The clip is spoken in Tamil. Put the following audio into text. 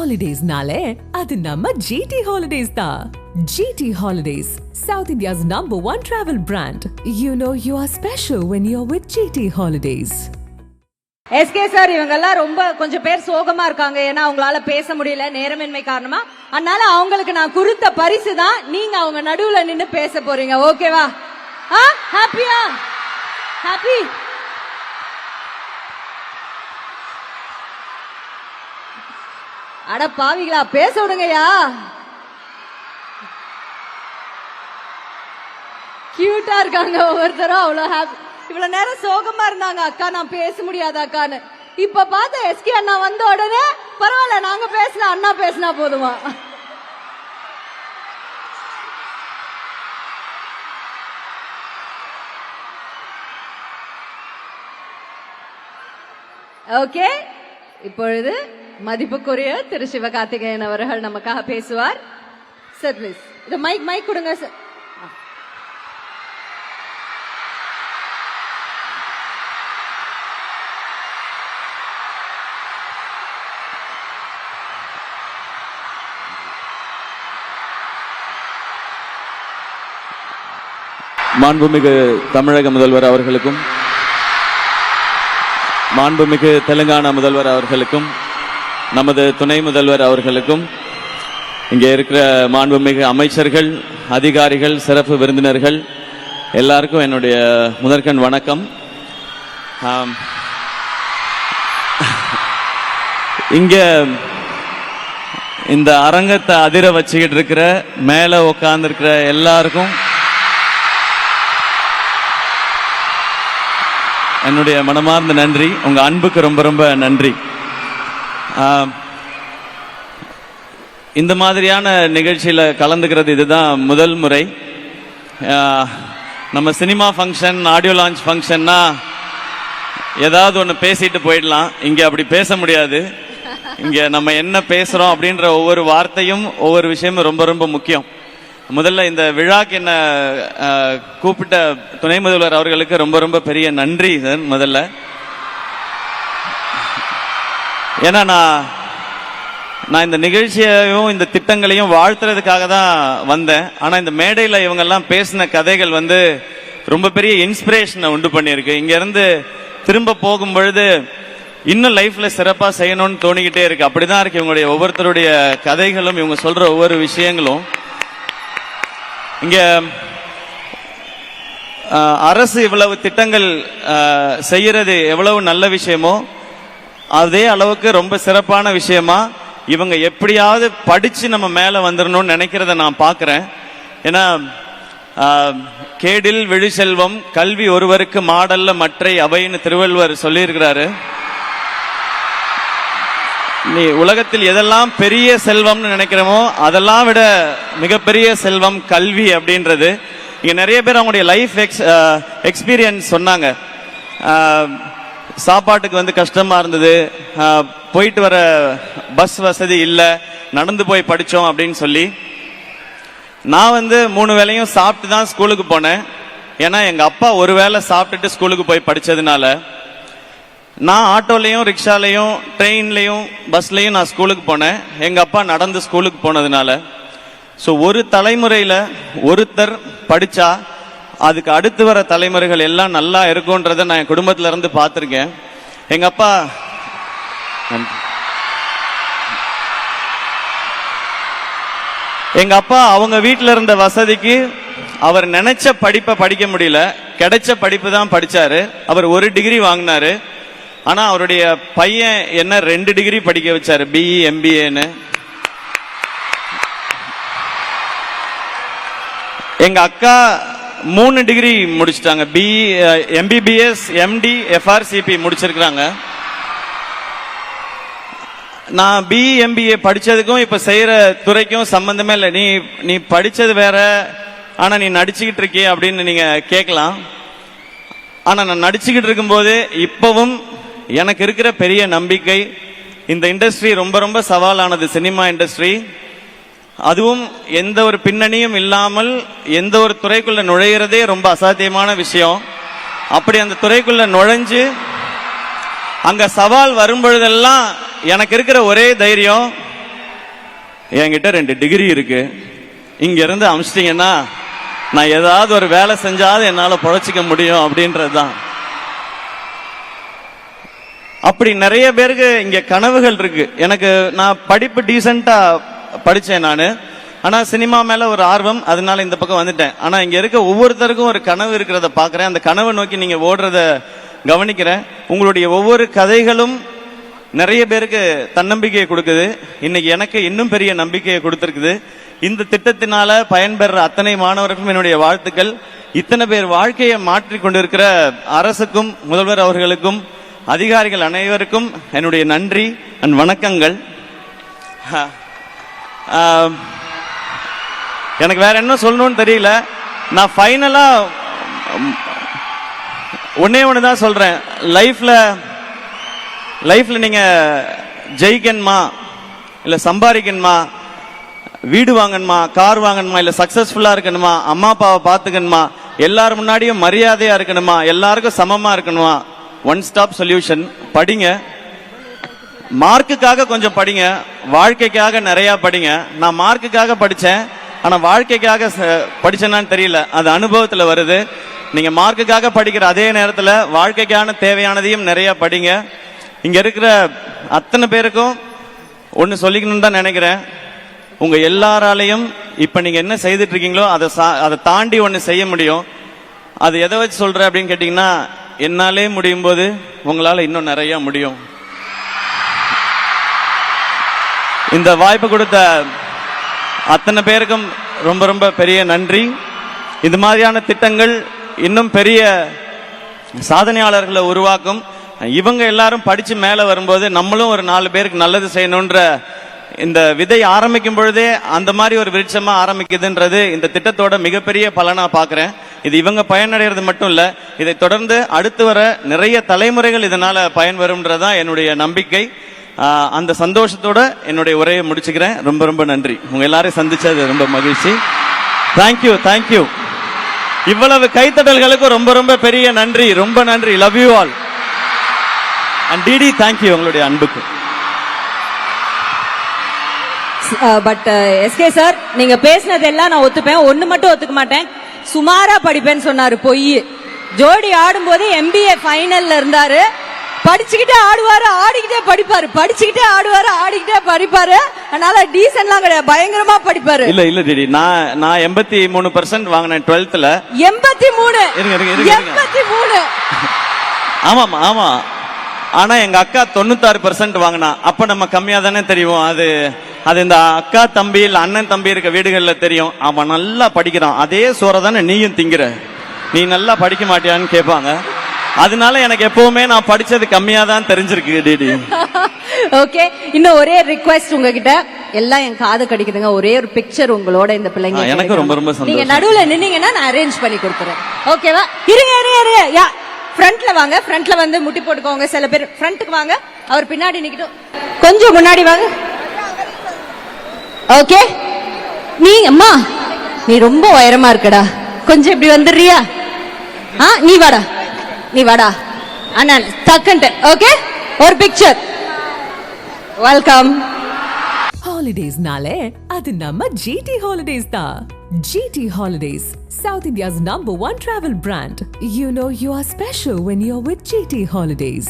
Holidays-nale, adu namma GT Holidays da. GT Holidays, South India's #1 travel brand. You know you are special when you're with GT Holidays. SK sir இவங்கெல்லாம் ரொம்ப கொஞ்சம் பேர் சோகமா இருக்காங்க. ஏன்னா அவங்களால பேச முடியல நேரமின்மை காரணமா. அதனால அவங்களுக்கு நான் கொடுத்த பரிசு தான் நீங்க அவங்க நடுவுல நின்னு பேச போறீங்க. ஓகேவா? ஹாப்பியா? ஹாப்பி? அட பாவிகளா, பேச விடுங்கயா. கியூட்டா இருக்காங்க ஒவ்வொருத்தரும். அவ்வளவு ஹாப்பி. இவ்வளவு நேரம் சோகமா இருந்தாங்க, அக்கா நான் பேச முடியாது அக்கான்னு. இப்ப பார்த்த எஸ்கே அண்ணா வந்த உடனே பரவாயில்ல, நாங்க பேசலாம், அண்ணா பேசினா போதுமா? ஓகே, இப்பொழுது மதிப்புக்குரிய திரு சிவகார்த்திகேயன் அவர்கள் நமக்காக பேசுவார். சார் பிளீஸ் இந்த மைக் கொடுங்க சார். மாண்புமிகு தமிழக முதல்வர் அவர்களுக்கும், மாண்புமிகு தெலுங்கானா முதல்வர் அவர்களுக்கும், நமது துணை முதல்வர் அவர்களுக்கும், இங்கே இருக்கிற மாண்புமிகு அமைச்சர்கள், அதிகாரிகள், சிறப்பு விருந்தினர்கள் எல்லாருக்கும் என்னுடைய முதற்கண் வணக்கம். இங்க இந்த அரங்கத்தை அதிர வச்சுக்கிட்டு இருக்கிற, மேல உட்கார்ந்து இருக்கிற எல்லாருக்கும் என்னுடைய மனமார்ந்த நன்றி. உங்க அன்புக்கு ரொம்ப ரொம்ப நன்றி. இந்த மாதிரியான நிகழ்ச்சியில கலந்துக்கிறது இதுதான் முதல் முறை. நம்ம சினிமா ஃபங்க்ஷன், ஆடியோ லான்ச் ஃபங்க்ஷன்னா ஏதாவது ஒன்று பேசிட்டு போயிடலாம். இங்க அப்படி பேச முடியாது. இங்க நம்ம என்ன பேசுறோம் அப்படின்ற ஒவ்வொரு வார்த்தையும் ஒவ்வொரு விஷயமும் ரொம்ப ரொம்ப முக்கியம். முதல்ல இந்த விழாக்கு என்ன கூப்பிட்ட துணை முதல்வர் அவர்களுக்கு ரொம்ப ரொம்ப பெரிய நன்றி சார். முதல்ல ஏன்னா நான் இந்த நிகழ்ச்சியையும் இந்த திட்டங்களையும் வாழ்த்துறதுக்காக தான் வந்தேன். ஆனா இந்த மேடையில் இவங்கெல்லாம் பேசின கதைகள் ரொம்ப பெரிய இன்ஸ்பிரேஷனை உண்டு பண்ணியிருக்கு. இங்க இருந்து திரும்ப போகும் பொழுது இன்னும் லைஃப்ல சிறப்பா செய்யணும்னு தோணிக்கிட்டே இருக்கு. அப்படிதான் இருக்கு இவங்களுடைய ஒவ்வொருத்தருடைய கதைகளும், இவங்க சொல்ற ஒவ்வொரு விஷயங்களும். இங்க அரசு இவ்வளவு திட்டங்கள் செய்யறது எவ்வளவு நல்ல விஷயமோ அதே அளவுக்கு ரொம்ப சிறப்பான விஷயமா இவங்க எப்படியாவது படிச்சு நம்ம மேல வந்துடணும்னு நினைக்கிறத நான் பாக்குறேன். ஏன்னா கேடில் விழிசெல்வம் கல்வி ஒருவருக்கு மாடல்ல மற்றை அவைன்னு திருவள்ளுவர் சொல்லியிருக்கிறாரு. நீ உலகத்தில் எதெல்லாம் பெரிய செல்வம்னு நினைக்கிறோமோ அதெல்லாம் விட மிகப்பெரிய செல்வம் கல்வி அப்படின்றது. இங்க நிறைய பேர் அவங்களுடைய லைஃப் எக்ஸ்பீரியன்ஸ் சொன்னாங்க. சாப்பாட்டுக்கு கஷ்டமா இருந்தது, போயிட்டு வர பஸ் வசதி இல்லை, நடந்து போய் படிச்சோம் அப்படின்னு சொல்லி. நான் 3 வேளையும் சாப்பிட்டு தான் ஸ்கூலுக்கு போனேன். ஏன்னா எங்க அப்பா ஒரு வேளை சாப்பிட்டுட்டு ஸ்கூலுக்கு போய் படிச்சதுனால நான் ஆட்டோலையும், ரிக்ஷாலையும், ட்ரெயின்லையும், பஸ்லையும் நான் ஸ்கூலுக்கு போனேன். எங்க அப்பா நடந்து ஸ்கூலுக்கு போனதுனால. ஸோ ஒரு தலைமுறையில ஒருத்தர் படிச்சா அதுக்கு அடுத்து வர தலைமுறைகள் எல்லாம் நல்லா இருக்கும்ன்றத நான் என் குடும்பத்துல இருந்து பார்த்திருக்கேன். எங்க அப்பா அவங்க வீட்டில இருந்த வசதிக்கு அவர் நினைச்ச படிப்பை படிக்க முடியல, கிடைச்ச படிப்பு தான் படிச்சாரு. அவர் 1 டிகிரி வாங்கினாரு. ஆனா அவருடைய பையன் என்ன 2 டிகிரி படிக்க வச்சாரு, பிஇ எம்பிஏன்னு. எங்க அக்கா 3 டிகிரி முடிச்சிட்டாங்க. பிஇ, எம்பிபிஎஸ், எம்டி, எஃப்ஆர்சிபி முடிச்சிருக்கிறாங்க. நான் பிஇ எம்பிஏ படிச்சதுக்கும் இப்ப செய்யற துறைக்கும் சம்பந்தமே இல்லை. நீ படிச்சது வேற, ஆனா நீ நடிச்சுக்கிட்டு இருக்கிய அப்படின்னு நீங்க கேட்கலாம். ஆனா நான் நடிச்சுக்கிட்டு இருக்கும்போது இப்பவும் எனக்கு இருக்கிற பெரிய நம்பிக்கை, இந்த இண்டஸ்ட்ரி ரொம்ப ரொம்ப சவாலானது, சினிமா இண்டஸ்ட்ரி. அதுவும் எந்த ஒரு பின்னணியும் இல்லாமல் எந்த ஒரு துறைக்குள்ள நுழையிறதே ரொம்ப அசாத்தியமான விஷயம். அப்படி அந்த துறைக்குள்ள நுழைஞ்சு அங்க சவால் வரும்பொழுதெல்லாம் எனக்கு இருக்கிற ஒரே தைரியம், என்கிட்ட 2 டிகிரி இருக்கு, இங்க இருந்து அமிச்சிட்டீங்கன்னா நான் ஏதாவது ஒரு வேலை செஞ்சாலும் என்னால பொழைச்சிக்க முடியும் அப்படின்றதுதான். அப்படி நிறைய பேருக்கு இங்க கனவுகள் இருக்கு. எனக்கு நான் படிப்பு டீசெண்டா படிச்சேன் நானு, ஆனா சினிமா மேல ஒரு ஆர்வம், அதனால இந்த பக்கம் வந்துட்டேன். ஆனா இங்க இருக்க ஒவ்வொருத்தருக்கும் ஒரு கனவு இருக்கிறத பாக்குறேன். அந்த கனவை நோக்கி நீங்க ஓடுறத கவனிக்கிறேன். உங்களுடைய ஒவ்வொரு கதைகளும் நிறைய பேருக்கு தன்னம்பிக்கையை கொடுக்குது. இன்னைக்கு எனக்கு இன்னும் பெரிய நம்பிக்கையை கொடுத்திருக்குது. இந்த திட்டத்தினால பயன்பெற அத்தனை மாணவருக்கும் என்னுடைய வாழ்த்துக்கள். இத்தனை பேர் வாழ்க்கையை மாற்றி கொண்டிருக்கிற அரசுக்கும் முதல்வர் அவர்களுக்கும் அதிகாரிகள் அனைவருக்கும் என்னுடைய நன்றி அண்ட் வணக்கங்கள். எனக்கு வேற என்ன சொல்லணும்னு தெரியல. நான் ஃபைனலா ஒன்னே ஒண்ணுதான் சொல்றேன். லைஃப்ல நீங்க ஜெயிக்கணுமா, இல்ல சம்பாதிக்கணுமா, வீடு வாங்கணுமா, கார் வாங்கணுமா, இல்ல சக்சஸ்ஃபுல்லா இருக்கணுமா, அம்மா அப்பாவை பார்த்துக்கணுமா, எல்லாரும் முன்னாடியும் மரியாதையா இருக்கணுமா, எல்லாருக்கும் சமமா இருக்கணுமா, ஒன் ஸ்டாப் சொல்யூஷன். படிங்க, மார்க்குக்காக கொஞ்சம் படிங்க, வாழ்க்கைக்காக நிறைய படிங்க. நான் மார்க்குக்காக படிச்சேன், ஆனா வாழ்க்கைக்காக படிச்சேனான்னு தெரியல. அது அனுபவத்துல வருது. நீங்க மார்க்குக்காக படிக்கிற அதே நேரத்துல வாழ்க்கைக்கான தேவையானதையும் நிறைய படிங்க. இங்க இருக்கிற அத்தனை பேருக்கும் ஒன்னு சொல்லிக்கணும்னு தான் நினைக்கிறேன். உங்க எல்லாராலையும் இப்ப நீங்க என்ன செய்துட்டு இருக்கீங்களோ அதை தாண்டி ஒன்னு செய்ய முடியும். அது எதை வச்சு சொல்ற அப்படின்னு கேட்டீங்கன்னா, என்னாலே முடியும் போது உங்களால இன்னும் நிறைய முடியும். இந்த வாய்ப்பு கொடுத்த அத்தனை பேருக்கும் ரொம்ப ரொம்ப பெரிய நன்றி. இது மாதிரியான திட்டங்கள் இன்னும் பெரிய சாதனையாளர்களை உருவாக்கும். இவங்க எல்லாரும் படிச்சு மேல வரும்போது நம்மளும் ஒரு 4 பேருக்கு நல்லது செய்யணும்ன்ற இந்த விதை ஆரம்பிக்கும் பொழுதே அந்த மாதிரி ஒரு விருட்சமா ஆரம்பிக்குதுன்றது இந்த திட்டத்தோட மிகப்பெரிய பலனா பாக்குறேன். இது இவங்க பயனடைகிறது மட்டும் இல்ல, இதை தொடர்ந்து அடுத்து வர நிறைய தலைமுறைகள் இதனால பயன்பெறும்ன்றதான் என்னுடைய நம்பிக்கை. அந்த சந்தோஷத்தோட என்னுடைய உரையை முடிச்சுக்கிறேன். ரொம்ப ரொம்ப நன்றி. உங்க எல்லாரையும் சந்திச்சது ரொம்ப மகிழ்ச்சி. தேங்க்யூ. இவ்வளவு கைத்தட்டல்களுக்கு ரொம்ப ரொம்ப பெரிய நன்றி. ரொம்ப நன்றி. Love you all. And DD thank you உங்களுடைய அன்புக்கு. பட் எஸ்கே சார், நீங்க பேசினதெல்லாம் நான் ஒத்துப்பேன். ஒண்ணு மட்டும் ஒத்துக்க மாட்டேன். சுமாரா படிப்பேன்னு சொன்னாரு, பொய். ஜோடி ஆடும்போது MBA ஃபைனல்ல இருந்தாரு. படிச்சுக்கிட்டே ஆடுவாரு, ஆடிக்கிட்டே படிப்பாரு, படிச்சுக்கிட்டே ஆடுவாரு, ஆடிக்கிட்டே படிப்பாரு. அதனால டீசன்ட்லாம் கிடையாது, பயங்கரமா படிப்பாரு. இல்ல டிடி, நான் 83% வாங்கினேன் 12th. 83. ஆமா. ஆனா எங்க அக்கா 96% வாங்கினா. அப்ப நம்ம கம்மியா தானே தெரியும். அது இந்த அக்கா தம்பி இல்ல அண்ணன் தம்பி இருக்க வீடுகள்ல தெரியும். அவன் நல்லா படிக்கிறான், அதே சோற தானே நீயும் திங்கிற, நீ நல்லா படிக்க மாட்டியான்னு கேட்பாங்க. அதனால எனக்கு எப்பவுமே நான் படிச்சது கம்மியா தான் தெரிஞ்சிருக்கு டிடி. ஓகே, இன்னும் ஒரே ரிக்வெஸ்ட் உங்ககிட்ட, எல்லாம் என் காது கடிக்குதுங்க. ஒரே ஒரு பிக்சர் உங்களோட இந்த பிள்ளைங்க. எனக்கு ரொம்ப ரொம்ப சந்தோஷம். நீங்க நடுவுல நின்னீங்கன்னா நான் அரேஞ்ச் பண்ணி கொடுத்துறேன். ஓகேவா? இருங்க. யா, ஃப்ரண்ட்ல வாங்க. ஃப்ரண்ட்ல வந்து முட்டி போட்டுக்கோங்க. சில பேர் ஃப்ரண்ட்டுக்கு வாங்க. அவர் பின்னாடி நிக்கட்டும். கொஞ்சம் முன்னாடி வாங்க. ஓகே, நீ அம்மா, நீ ரொம்ப உயரமா இருக்கடா, கொஞ்சம் இப்படி வந்துடுறியா? நீ வாடா அண்ணா, டக்குன்ட்டு. ஓகே, ஒரு picture. Welcome. Holidays nale adu namma GT Holidays da. GT Holidays, South India's #1 travel brand. You know you are special when you're with GT Holidays.